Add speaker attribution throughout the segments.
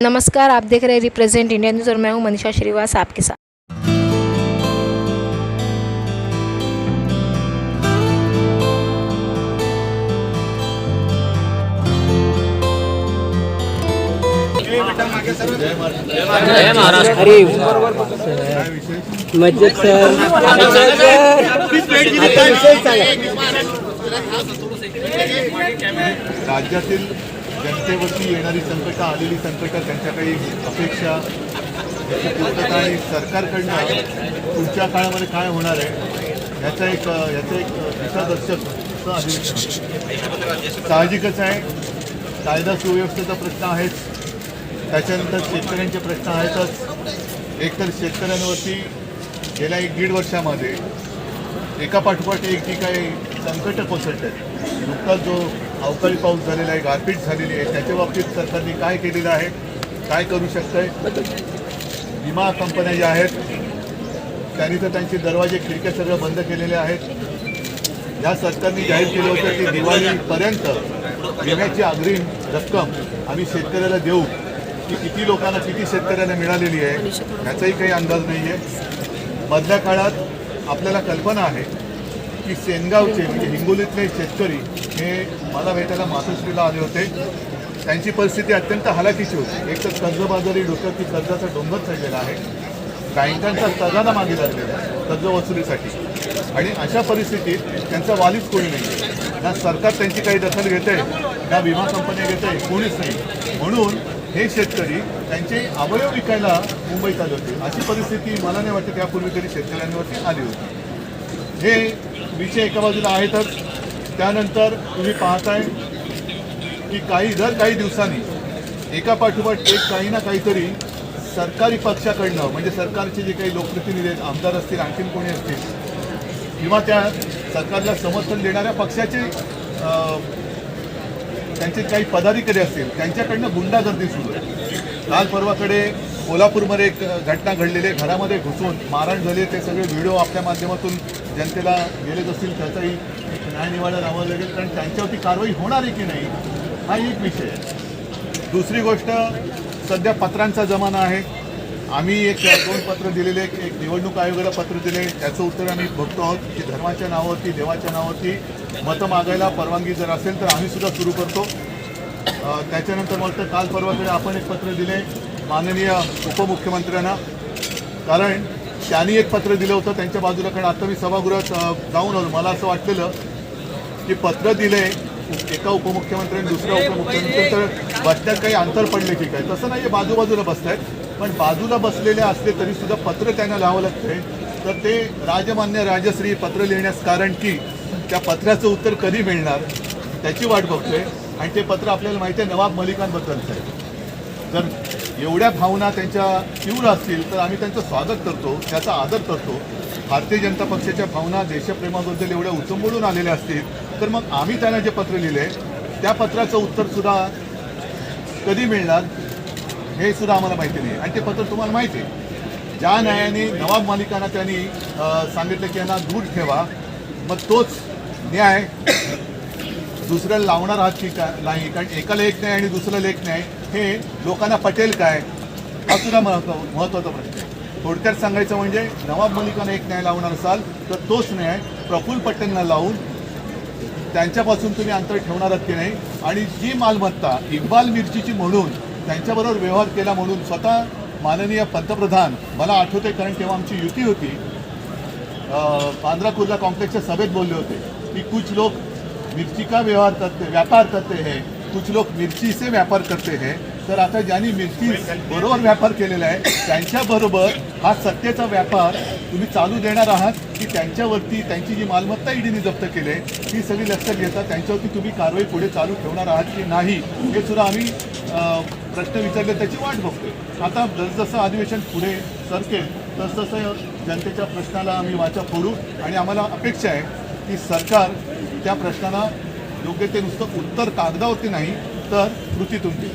Speaker 1: नमस्कार, आप देख रहे हैं रिप्रेजेंट इंडिया न्यूज़ और मैं हूं मनीषा श्रीवास आपके साथ।
Speaker 2: जय महाराष्ट्र।
Speaker 3: अरे मज्जत सर
Speaker 4: राज्यातील जनतेवरती येणारी संकटं, आलेली संकटं, त्यांच्या काही अपेक्षा, त्याची पूर्तता आणि सरकारकडनं पुढच्या काळामध्ये काय होणार आहे याचं एक दिशादर्शक अधिवेशन. साहजिकच आहे, कायदा सुव्यवस्थेचा प्रश्न आहेच, त्याच्यानंतर शेतकऱ्यांचे प्रश्न आहेतच. एकतर शेतकऱ्यांवरती गेल्या 1-1.5 वर्षामध्ये एकापाठोपाठ एक जी काही संकटं कोसळत आहेत. नुकताच जो अवकाळी पाऊस झालेला आहे, गारपीट झालेली आहे, त्याच्या बाबतीत सरकारने काय केलेलं आहे, काय करू शकतंय. विमा कंपन्या ज्या आहेत त्यांनी तर त्यांचे दरवाजे खिडक्या सगळं बंद केलेले आहेत. या सरकारने जाहीर केलं होतं की दिवाळीपर्यंत विम्याची अग्रिम रक्कम आम्ही शेतकऱ्याला देऊ. की किती लोकांना, किती शेतकऱ्यांना मिळालेली आहे याचाही काही अंदाज नाही आहे. मधल्या काळात आपल्याला कल्पना आहे की सेनगावचे म्हणजे हिंगोलीतले शेतकरी हे मला भेटायला मातोश्रीला आले होते. त्यांची परिस्थिती अत्यंत हालाकीची होती. एक तर कर्जबाजारी डोक्यावरती कर्जाचा डोंगर चढलेला आहे, बँकांचा तगादा मागे लागलेला आहे कर्ज वसुलीसाठी, आणि अशा परिस्थितीत त्यांचा वालीच कोणी नाही आहे. ना सरकार त्यांची काही दखल घेते, ना विमा कंपन्या घेते, कोणीच नाही. म्हणून हे शेतकरी त्यांचे अवयव विकायला मुंबईत आले होते. अशी परिस्थिती मला नाही वाटत यापूर्वी तरी शेतकऱ्यांवरती आली होती. हे विषय एका बाजूला आहेतच. त्यानंतर तुम्ही पाहताय की काही दिवसांनी एकापाठोपाठ एक काही ना काहीतरी सरकारी पक्षाकडनं, म्हणजे सरकारचे जे काही लोकप्रतिनिधी आहेत, आमदार असतील, आणखीन कोणी असतील, किंवा त्या सरकारला समर्थन देणाऱ्या पक्षाचे त्यांचे काही पदाधिकारी असतील, त्यांच्याकडनं गुंडागर्दी सुरू आहे. काल परवाकडे कोल्हापूरमध्ये एक घटना घडलेली आहे. घरामध्ये घुसून मारहाण झाली. ते सगळे व्हिडिओ आपल्या माध्यमातून जनतेला गेलेच असतील. त्याचाही न्याय निवाडा लावावं लागेल, कारण त्यांच्यावरती कारवाई होणार आहे की नाही हा एक विषय आहे. दुसरी गोष्ट, सध्या पत्रांचा जमाना आहे. आम्ही 1-2 पत्र दिलेले, एक निवडणूक आयोगाला पत्र दिले, त्याचं उत्तर आम्ही बघतो आहोत की धर्माच्या नावावरती, देवाच्या नावावरती मतं मागायला परवानगी जर असेल तर आम्ही सुद्धा सुरू करतो. त्याच्यानंतर मग तर काल परवाकडे आपण एक पत्र दिले माननीय उपमुख्यमंत्र्यांना, कारण त्यांनी एक पत्र दिलं होतं त्यांच्या बाजूला. कारण आता मी सभागृहात जाऊन आलो, मला असं वाटलेलं की पत्र दिले एका उपमुख्यमंत्र्यांनी दुसऱ्या उपमुख्यमंत्री, तर बसण्यात काही अंतर पडले की काय. तसं नाही, बाजूबाजूला बसत आहेत, पण बाजूला बसलेले असले तरी सुद्धा पत्र त्यांना लावावं लागतंय. तर ते राजमान्य राजश्री पत्र लिहिण्यास, कारण की त्या पत्राचं उत्तर कधी मिळणार त्याची वाट बघतोय. आणि ते पत्र आपल्याला माहिती आहे नवाब मलिकांबद्दलचं आहे. जर एवढ्या भावना त्यांच्या तीव्र असतील तर आम्ही त्यांचं स्वागत करतो, त्याचा आदर करतो. भारतीय जनता पक्षाच्या भावना देशप्रेमाबद्दल एवढ्या उचंबळून आलेल्या असतील तर मग आम्ही त्यांना जे पत्र लिहिले त्या पत्राचं उत्तरसुद्धा कधी मिळणार हे सुद्धा आम्हाला माहिती नाही. आणि ते पत्र तुम्हाला माहिती आहे, ज्या न्यायाने नवाब मलिकांना त्यांनी सांगितलं की यांना दूर ठेवा, मग तोच न्याय दुसऱ्याला लावणार आहात की काय नाही. कारण एकाला एक न्याय आणि दुसऱ्याला एक न्याय हे लोकांना पटेल काय हा सुद्धा महत्त्वाचा प्रश्न आहे. थोडक्यात सांगायचं म्हणजे नवाब मलिकांना एक न्याय लावणार असाल तर तोच न्याय प्रफुल्ल पटेलना लावून त्यांच्यापासून तुम्ही अंतर ठेवणार आहात की नाही. आणि जी मालमत्ता इक्बाल मिरचीची म्हणून त्यांच्याबरोबर व्यवहार केला म्हणून स्वतः माननीय पंतप्रधान, मला आठवते कारण तेव्हा आमची युती होती, बांद्रा कुर्ला कॉम्प्लेक्सच्या सभेत बोलले होते की कुछ लोग मिर्ची का व्यापार करते हैं, कुछ लोग मिर्ची से व्यापार करते हैं. तर आता ज्यांनी मिर्ची बरोबर व्यापार केलेला आहे त्यांच्याबरोबर हा सत्तेचा व्यापार तुम्ही चालू देणार आहात की त्यांच्यावरती त्यांची जी मालमत्ता ईडीने जप्त केली आहे ती सगळी लक्षात घेता त्यांच्यावरती तुम्ही कारवाई पुढे चालू ठेवणार आहात की नाही हे सुद्धा आम्ही प्रश्न विचारले, त्याची वाट बघतोय. आता जसजसं अधिवेशन पुढे सरकेल तसतसं जनतेच्या प्रश्नाला आम्ही वाचा फोडू. आणि आम्हाला अपेक्षा आहे की सरकार त्या प्रश्नाला योग्य ते नुसतं उत्तर कागदावरती नाही तर कृतीतून देईल.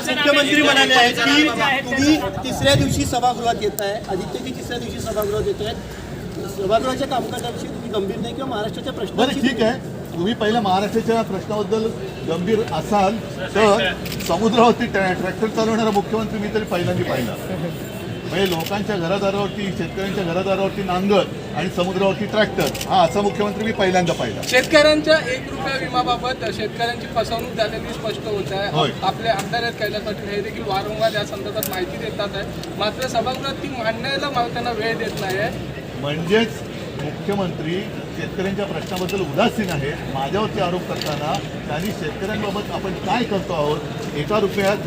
Speaker 3: मुख्यमंत्री म्हणाले आहेत की तुम्ही तिसऱ्या दिवशी सभागृहात येत आहे, आदित्यजी तिसऱ्या दिवशी सभागृहात येत आहेत, सभागृहाच्या कामकाजाविषयी तुम्ही गंभीर नाही किंवा महाराष्ट्राच्या प्रश्नांची.
Speaker 4: ठीक आहे, तुम्ही पहिल्या महाराष्ट्राच्या प्रश्नाबद्दल गंभीर असाल तर समुद्रावरती ट्रॅक्टर चालवणारा मुख्यमंत्री मी तरी पहिल्यांदा पाहिला. म्हणजे लोकांच्या घरादारावरती, शेतकऱ्यांच्या घरादारावरती नांगर आणि समुद्रावरती ट्रॅक्टर, हा असा मुख्यमंत्री मी पहिल्यांदा पाहिला.
Speaker 5: शेतकऱ्यांच्या 1 रुपया विमाबाबत शेतकऱ्यांची फसवणूक झालेली स्पष्ट होत आहे. आपले आमदार आहेत कैलास पाटील हे देखील वारंवार या संदर्भात माहिती देतात आहे, मात्र सभागृहात ती मांडण्याला त्यांना वेळ देत नाही आहे.
Speaker 4: म्हणजेच मुख्यमंत्री शेतकऱ्यांच्या प्रश्नाबद्दल उदासीन आहे. माझ्यावरती आरोप करताना त्यांनी शेतकऱ्यांबाबत आपण काय करतो आहोत, 1 रुपयात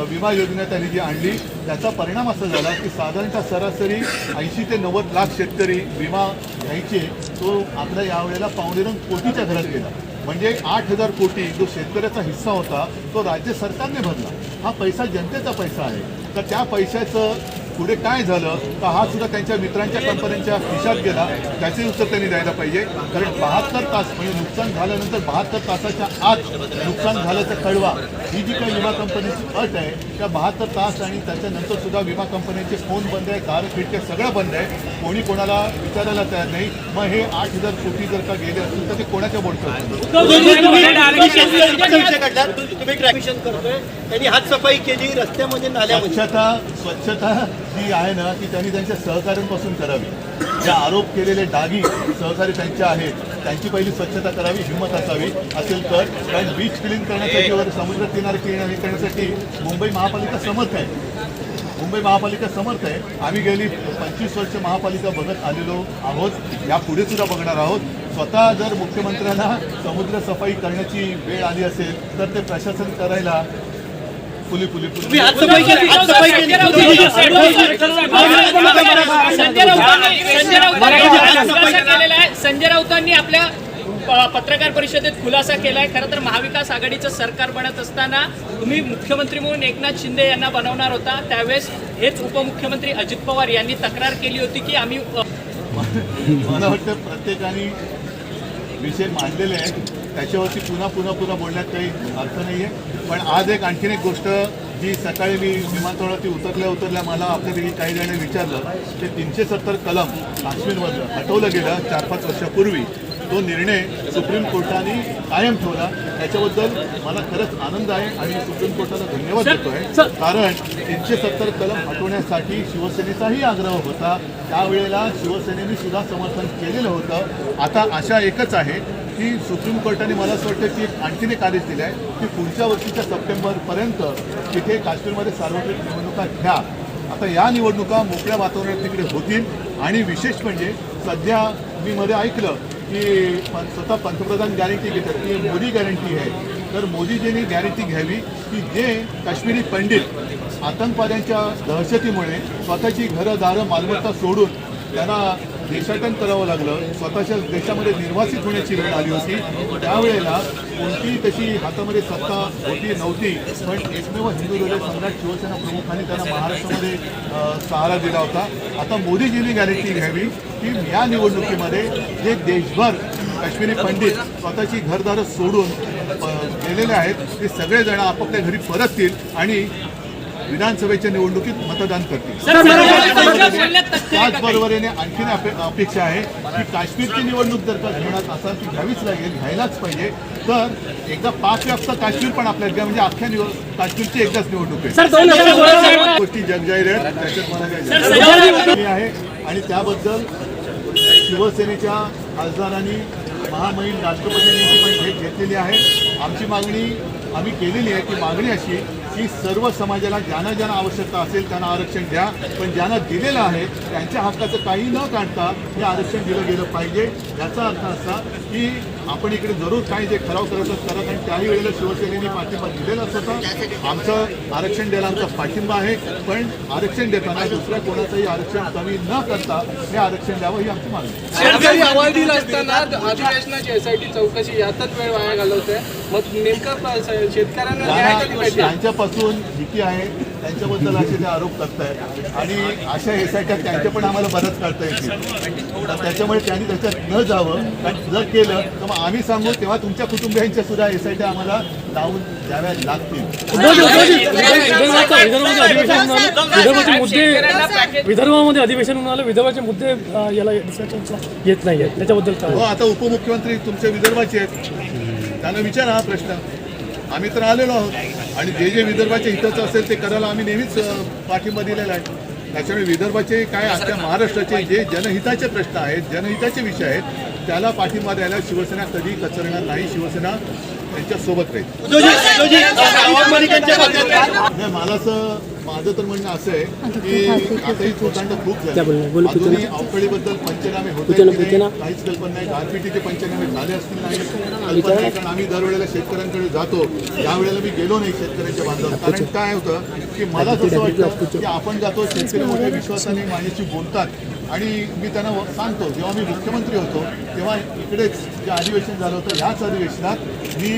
Speaker 4: विमा योजना त्यांनी जी आणली त्याचा परिणाम असा झाला की साधारणतः सरासरी 80 ते 90 लाख शेतकरी विमा घ्यायचे, तो आपल्या यावेळेला 2.25 कोटीच्या घरात गेला. म्हणजे 8,000 कोटी जो शेतकऱ्याचा हिस्सा होता तो राज्य सरकारने भरला. हा पैसा जनतेचा पैसा आहे. तर त्या पैशाचं पुढे काय झालं तर हा सुद्धा त्यांच्या मित्रांच्या कंपन्यांच्या खिशात गेला. त्याचे उत्तर त्यांनी द्यायला पाहिजे. कारण 72 तास म्हणजे नुकसान झाल्यानंतर 72 तासाच्या आत नुकसान झाल्याचा कळवा, ही जी काही विमा कंपनीची अट आहे त्या 72 तास आणि त्याच्यानंतर सुद्धा विमा कंपन्यांचे फोन बंद आहे, दार खिडक्या सगळं बंद आहे, कोणी कोणाला विचारायला तयार नाही. मग हे 8,000 कोटी जर का गेले असतील तर ते कोणाच्या बोलतो?
Speaker 3: तुम्ही ट्रॅक्शन करतोय, त्यांनी हातसफाई केली रस्त्यामध्ये, नाल्यामध्ये.
Speaker 4: स्वच्छता जी आहे ना ती त्यांनी त्यांच्या सहकाऱ्यांपासून करावी. ज्या आरोप केलेले डागी सहकारी त्यांच्या आहेत त्यांची पहिली स्वच्छता करावी, हिंमत असावी असेल तर. कारण बीच क्लीन करण्यासाठी वर समुद्र किनारे क्लीन करण्यासाठी मुंबई महापालिका समर्थ आहे. मुंबई महापालिका समर्थ आहे. आम्ही गेली 25 वर्ष महापालिका बघत आलेलो आहोत, यापुढे सुद्धा बघणार आहोत. स्वतः जर मुख्यमंत्र्यांना समुद्र सफाई करण्याची वेळ आली असेल तर ते प्रशासन करायला
Speaker 3: तुम्ही हातसफाई केली.
Speaker 2: संजय राऊतांनी आपल्या पत्रकार परिषदेत खुलासा केलाय. खरं तर महाविकास आघाडीचं सरकार बनत असताना तुम्ही मुख्यमंत्री म्हणून एकनाथ शिंदे यांना बनवणार होता. त्यावेळेस हेच उपमुख्यमंत्री अजित पवार यांनी तक्रार केली होती की आम्ही
Speaker 4: मला वाटतं प्रत्येकाने विषय मांडलेले आहेत, त्याच्यावरती पुन्हा बोलण्यात काही अर्थ नाही आहे. पण आज आणखीन एक गोष्ट जी सकाळी मी विमानतळावरती उतरल्या मला आपल्यापैकी काही जणांनी विचारलं, ते 370 कलम काश्मीरमधलं हटवलं गेलं 4-5 वर्षापूर्वी. तो निर्णय सुप्रीम कोर्टाने कायम ठेवला. त्याच्याबद्दल मला खरंच आनंद आहे आणि सुप्रीम कोर्टाला धन्यवाद देतोय. कारण 370 कलम हटवण्यासाठी शिवसेनेचाही आग्रह होता. त्यावेळेला शिवसेनेने सुद्धा समर्थन केलेलं होतं. आता आशा एकच आहे की सुप्रीम कोर्टाने मला असं वाटतं की आणखीन एक आदेश दिला आहे की पुढच्या वर्षीच्या सप्टेंबरपर्यंत तिथे काश्मीरमध्ये सार्वत्रिक निवडणुका घ्या. आता या निवडणुका मोकळ्या वातावरणात तिकडे होतील. आणि विशेष म्हणजे सध्या मी मध्ये ऐकलं की स्वतः पंतप्रधान गॅरंटी घेतात की मोदी गॅरंटी आहे. तर मोदीजींनी गॅरंटी घ्यावी की जे काश्मीरी पंडित आतंकवाद्यांच्या दहशतीमुळे स्वतःची घरं दारं मालमत्ता सोडून त्यांना देशाटन करावं लागलं, स्वतःच्या देशामध्ये निर्वासित होण्याची वेळ आली होती, त्यावेळेला कोणतीही तशी हातामध्ये सत्ता होती नव्हती. पण एकमेव हिंदू हृदय सम्राट शिवसेना प्रमुखांनी त्यांना महाराष्ट्रामध्ये सहारा दिला होता. आता मोदीजींनी गॅरंटी घ्यावी की या निवडणुकीमध्ये जे देशभर काश्मीरी पंडित स्वतःची घरदारं सोडून गेलेले आहेत ते सगळेजण आपापल्या घरी परततील आणि विधानसभेच्या निवडणुकीत मतदान करतील. त्याचबरोबरीने आणखीन अपेक्षा आहे की काश्मीरची निवडणूक जर का घेण्यात असाल ती घ्यावीच लागेल, घ्यायलाच पाहिजे. तर एकदा पाकव्याप्त काश्मीर पण आपल्यात घ्या, म्हणजे अख्ख्या काश्मीरची एकदाच निवडणूक आहे. गोष्टी जगजाहीर आहेत, त्याच्यात मला काही आहे. आणि त्याबद्दल शिवसेनेच्या खासदारांनी महामहिम राष्ट्रपतींची पण भेट घेतलेली आहे. आमची मागणी आम्ही केलेली आहे की मागणी अशी की सर्व समाजाला ज्यांना ज्यांना आवश्यकता असेल त्यांना आरक्षण द्या, पण ज्यांना दिलेलं आहे त्यांच्या हक्काचं काही न काढता हे आरक्षण दिलं गेलं पाहिजे. याचा अर्थ असा की आपण इकडे जरूर काही जे ठराव करतच करा, कारण त्याही वेळेला शिवसेनेने पाठिंबा दिलेलाच होता. आमचं आरक्षण द्यायला आमचा पाठिंबा आहे, पण आरक्षण देताना दुसऱ्या कोणाचंही आरक्षण कमी न करता हे आरक्षण द्यावं ही आमची मागणी.
Speaker 5: शेतकरी अहवाल दिला असताना अधिवेशनाची SIT चौकशी यातच वेळ वाया घालवतोय. मग नेमकं शेतकऱ्यांना
Speaker 4: त्यांच्यापासून भीती आहे त्यांच्याबद्दल असे ते आरोप करतायत आणि अशा एसआयट्या त्यांच्या पण आम्हाला बरंच काढता येतील. तर त्याच्यामुळे त्यांनी त्याच्यात न जावं, कारण जर केलं तर मग आम्ही सांगू तेव्हा तुमच्या कुटुंबियांच्या सुद्धा एसआयट्या आम्हाला लावून द्याव्या लागतील.
Speaker 6: विदर्भामध्ये अधिवेशन होऊन आलं, विदर्भाचे मुद्दे याला डिस्कशनला येत नाही आहेत, त्याच्याबद्दल काय?
Speaker 4: हो, आता उपमुख्यमंत्री तुमच्या विदर्भाचे आहेत, त्यांना विचारा हा प्रश्न. आम्ही तर आलेलो आहोत आणि जे जे विदर्भाच्या हिताचं असेल ते करायला आम्ही नेहमीच पाठिंबा दिलेला आहे. त्याच्यामुळे विदर्भाचे काय अख्ख्या महाराष्ट्राचे जे जनहिताचे प्रश्न आहेत, जनहिताचे विषय आहेत, त्याला पाठिंबा द्यायला शिवसेना कधी कचरणार नाही. शिवसेना त्यांच्यासोबत राहील. नाही, मला असं माझं तर म्हणणं असं आहे की आता ही खोतांड खूप झाली. अजूनही अवकळीबद्दल पंचनामे होते काहीच कल्पना नाही. गारपिटीचे पंचनामे झाले असतील नाही कल्पना नाही, कारण आम्ही दरवेळेला शेतकऱ्यांकडे जातो. यावेळेला मी गेलो नाही शेतकऱ्यांच्या बांधावर, कारण काय होतं की मला असं वाटतं की आपण जातो, शेतकरी मोठ्या विश्वासाने माझ्याशी बोलतात आणि मी त्यांना सांगतो. जेव्हा मी मुख्यमंत्री होतो तेव्हा इकडेच जे अधिवेशन झालं होतं, ह्याच अधिवेशनात मी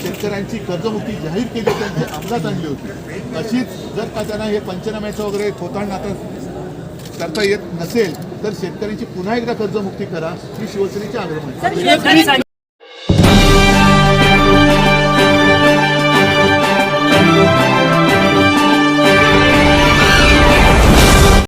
Speaker 4: शेतकऱ्यांची कर्जमुक्ती जाहीर केली, त्यांची अंमलात आणली होती. तशीच जर का त्यांना हे पंचनाम्याचं वगैरे थोतांड आता करता येत नसेल तर शेतकऱ्यांची पुन्हा एकदा कर्जमुक्ती करा ही शिवसेनेची आग्रह आहे.